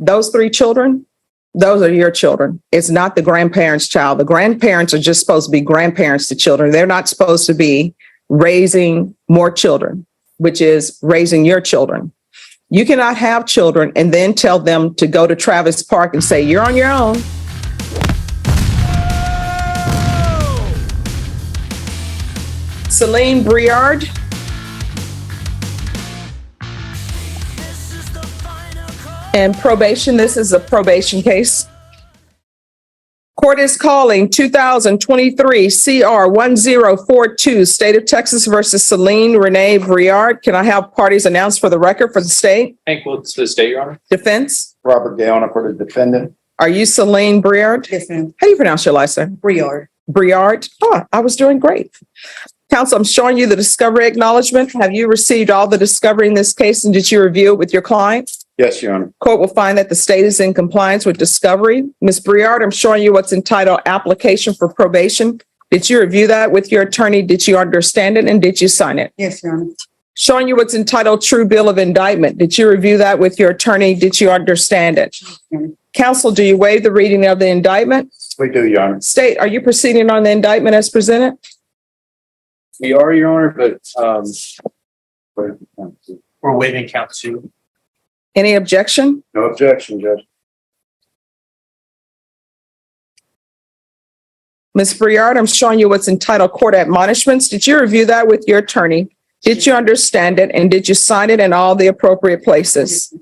Those 3 children, those are your children. It's not the grandparents' child. The grandparents are just supposed to be grandparents to children. They're not supposed to be raising more children, which is raising your children. You cannot have children and then tell them to go to Travis Park and say, you're on your own. Celine Briard. And probation, this is a probation case. Court is calling 2023 CR 1042, State of Texas versus Celine Renee Briard. Can I have parties announced for the record for the state? Hank Wilkes for the state, Your Honor. Defense? Robert Gallon for the defendant. Are you Celine Briard? Yes, ma'am. How do you pronounce your last name? Briard. Briard? Oh, I was doing great. Counsel, I'm showing you the discovery acknowledgement. Have you received all the discovery in this case and did you review it with your client? Yes, Your Honor. Court will find that the state is in compliance with discovery. Ms. Briard, I'm showing you what's entitled application for probation. Did you review that with your attorney? Did you understand it and did you sign it? Yes, Your Honor. Showing you what's entitled true bill of indictment. Did you review that with your attorney? Did you understand it? Counsel, do you waive the reading of the indictment? We do, Your Honor. State, are you proceeding on the indictment as presented? We are, Your Honor, but we're waiving count 2. Any objection? No objection, Judge. Ms. Briard, I'm showing you what's entitled court admonishments. Did you review that with your attorney? Did you understand it? And did you sign it in all the appropriate places?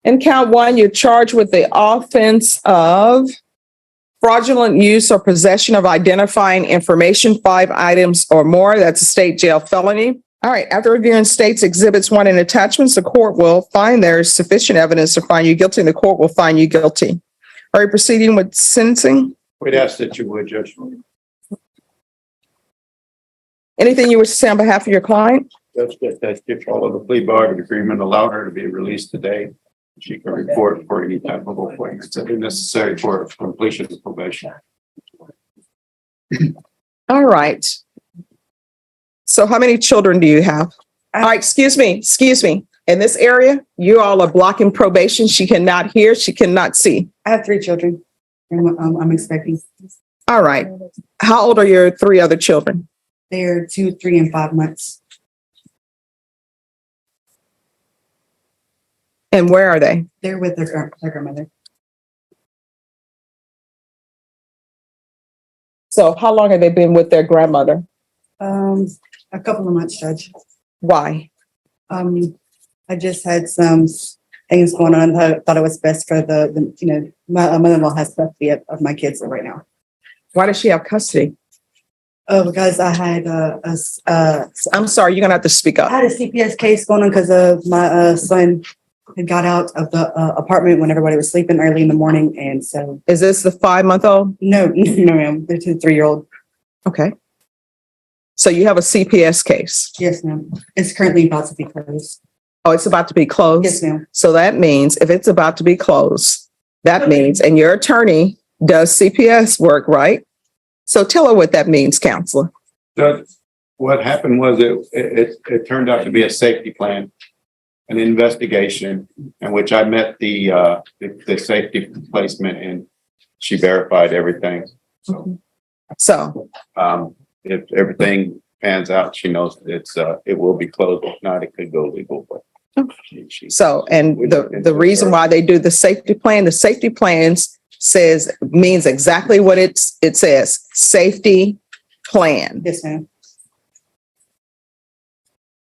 In count 1, you're charged with the offense of fraudulent use or possession of identifying information, 5 items or more. That's a state jail felony. All right. After reviewing states exhibits 1 and attachments, the court will find there is sufficient evidence to find you guilty and the court will find you guilty. Are you proceeding with sentencing? We'd ask that you would, Judge. Anything you wish to say on behalf of your client? Judge, that if all of the plea bargain agreement allowed her to be released today, she can report for any type of appointments that are necessary for completion of probation. All right. So how many children do you have? All right, excuse me. In this area, you all are blocking probation. She cannot hear, she cannot see. I have 3 children. And I'm expecting. All right. How old are your 3 other children? They're 2, 3, and 5 months. And where are they? They're with their grandmother. So how long have they been with their grandmother? A couple of months, Judge. Why? I just had some things going on. I thought it was best for my mother-in-law has custody of my kids right now. Why does she have custody? Oh, because I had I'm sorry, you're gonna have to speak I up. had a CPS case going on because of my son had got out of the apartment when everybody was sleeping early in the morning, and so Is this the 5-month-old? no, ma'am. They're 2, 3-year-old. Okay. So you have a CPS case. Yes, ma'am. It's currently about to be closed. Oh, it's about to be closed? Yes, ma'am. So that means if it's about to be closed, that means, and your attorney does CPS work, right? So tell her what that means, counselor. Judge, what happened was it turned out to be a safety plan, an investigation in which I met the safety placement and she verified everything. So If everything pans out, she knows it will be closed. If not, it could go legal. But and the reason why they do the safety plans means exactly what it says, safety plan. Yes, ma'am.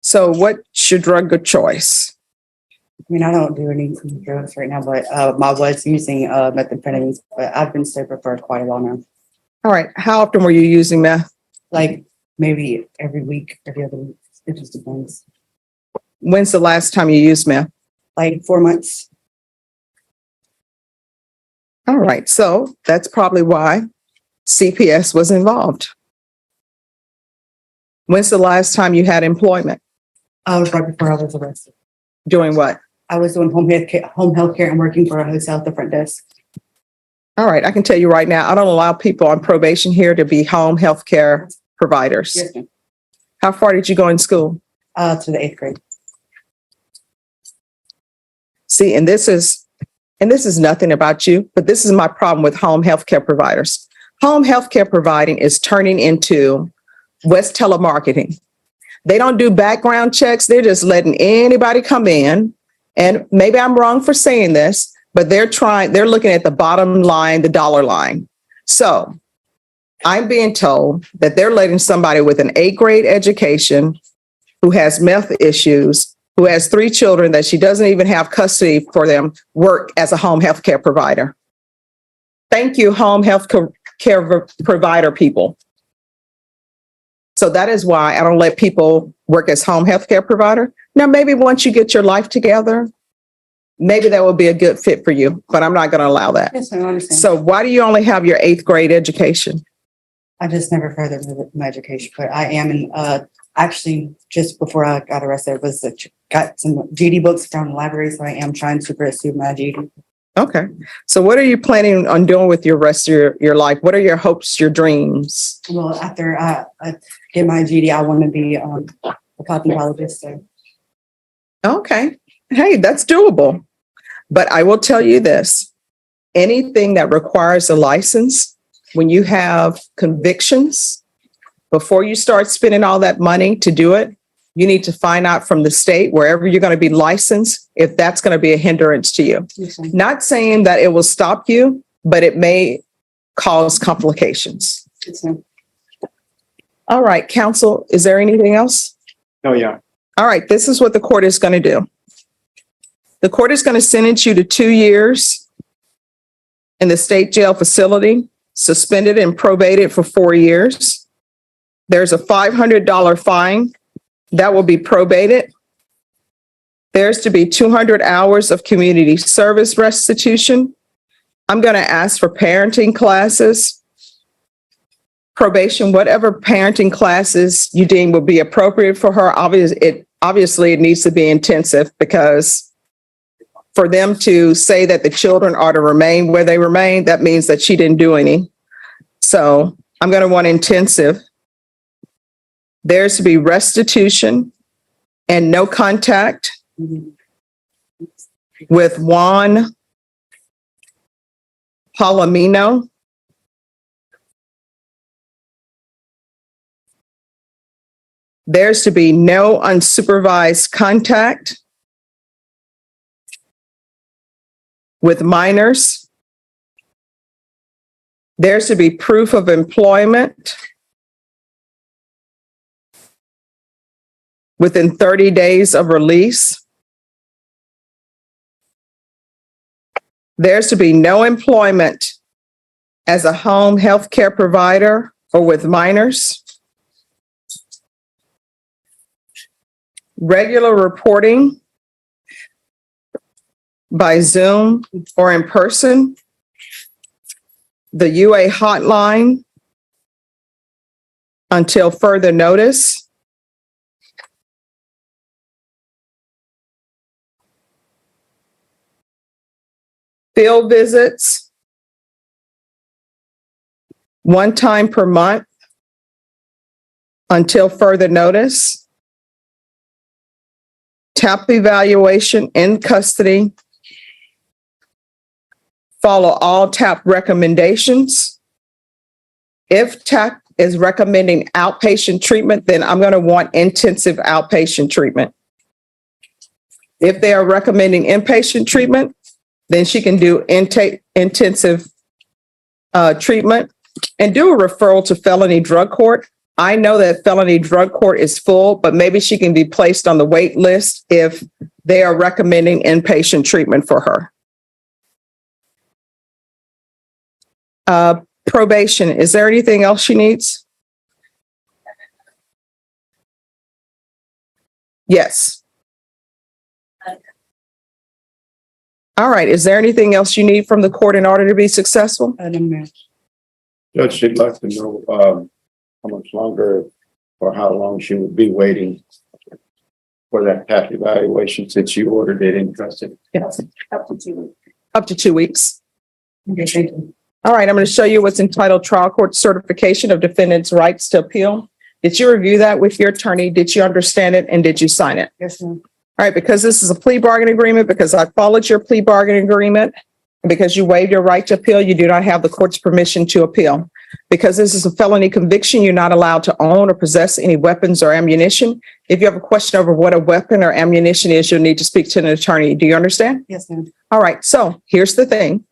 So what's your drug of choice? I mean, I don't do any drugs right now, but I was using methamphetamines, but I've been sober for quite a while now. All right. How often were you using meth? Like maybe every week, every other week. It just depends. When's the last time you used meth? Like 4 months. All right. So that's probably why CPS was involved. When's the last time you had employment? I was right before I was arrested. Doing what? I was doing home health care and working for a hotel at the front desk. All right. I can tell you right now, I don't allow people on probation here to be home health care providers. Yes, ma'am. How far did you go in school? To the 8th grade. See, and this is and this is nothing about you, but this is my problem with home healthcare providers. Home healthcare providing is turning into West telemarketing. They don't do background checks. They're just letting anybody come in. And maybe I'm wrong for saying this, but they're looking at the bottom line, the dollar line. So I'm being told that they're letting somebody with an 8th grade education who has meth issues, who has 3 children that she doesn't even have custody for them, work as a home health care provider. Thank you, home health care provider people. So that is why I don't let people work as home health care provider. Now, maybe once you get your life together, maybe that will be a good fit for you, but I'm not going to allow that. Yes, I understand. So why do you only have your 8th grade education? I just never furthered my education, but I am in, actually, just before I got arrested, got some GD books from the library, so I am trying to pursue my GD. Okay. So what are you planning on doing with your rest of your life? What are your hopes, your dreams? Well, after I get my GD, I want to be a cosmetologist. So. Okay. Hey, that's doable. But I will tell you this, anything that requires a license, when you have convictions, before you start spending all that money to do it, you need to find out from the state, wherever you're going to be licensed, if that's going to be a hindrance to you. Yes, Not saying that it will stop you, but it may cause complications. All right, counsel, is there anything else? Oh, yeah. All right, this is what the court is going to do. The court is going to sentence you to 2 years in the state jail facility, suspended and probated for 4 years. There's a $500 fine that will be probated. There's to be 200 hours of community service restitution. I'm going to ask for parenting classes, probation, whatever parenting classes you deem will be appropriate for her. Obviously, it needs to be intensive, because for them to say that the children are to remain where they remain, that means that she didn't do any. So I'm going to want intensive. There's to be restitution and no contact with Juan Palomino. There's to be no unsupervised contact with minors. There's to be proof of employment within 30 days of release. There's to be no employment as a home health care provider or with minors. Regular reporting by Zoom or in person. The UA hotline until further notice. Field visits 1 time per month until further notice. TAP evaluation in custody. Follow all TAP recommendations. If TAP is recommending outpatient treatment, then I'm going to want intensive outpatient treatment. If they are recommending inpatient treatment, then she can do intensive treatment and do a referral to felony drug court. I know that felony drug court is full, but maybe she can be placed on the wait list if they are recommending inpatient treatment for her. Probation, is there anything else she needs? Yes. All right, is there anything else you need from the court in order to be successful? Judge, she'd like to know how much longer or how long she would be waiting for that TAP evaluation since you ordered it in custody. Yes, Up to 2 weeks. up to 2 weeks. Okay, thank you. All right, I'm going to show you what's entitled Trial Court Certification of Defendant's Rights to Appeal. Did you review that with your attorney? Did you understand it and did you sign it? Yes, ma'am. All right, because this is a plea bargain agreement, because I followed your plea bargain agreement, and because you waived your right to appeal, you do not have the court's permission to appeal. Because this is a felony conviction, you're not allowed to own or possess any weapons or ammunition. If you have a question over what a weapon or ammunition is, you'll need to speak to an attorney. Do you understand? Yes, ma'am. All right, so here's the thing.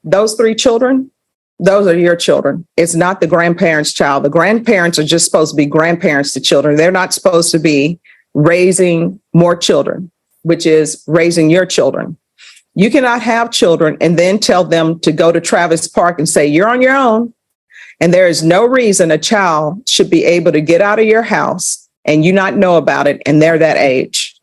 Those 3 children, those are your children. It's not the grandparents' child. The grandparents are just supposed to be grandparents to children. They're not supposed to be raising more children, which is raising your children. You cannot have children and then tell them to go to Travis Park and say, you're on your own. And there is no reason a child should be able to get out of your house and you not know about it, and they're that age.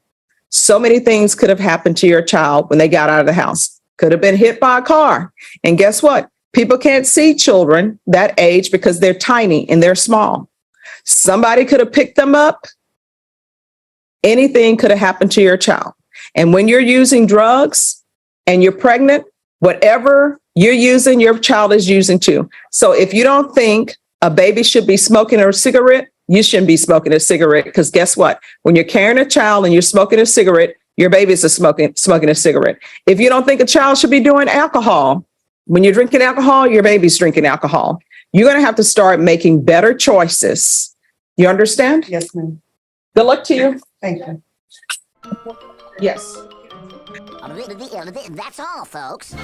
So many things could have happened to your child when they got out of the house. Could have been hit by a car. And guess what? People can't see children that age because they're tiny and they're small. Somebody could have picked them up. Anything could have happened to your child. And when you're using drugs and you're pregnant, whatever you're using, your child is using too. So if you don't think a baby should be smoking a cigarette, you shouldn't be smoking a cigarette, because guess what? When you're carrying a child and you're smoking a cigarette, your babies are smoking a cigarette. If you don't think a child should be doing alcohol, when you're drinking alcohol, your baby's drinking alcohol. You're going to have to start making better choices. You understand? Yes, ma'am. Good luck to you. Thank you. Yes. That's all, folks.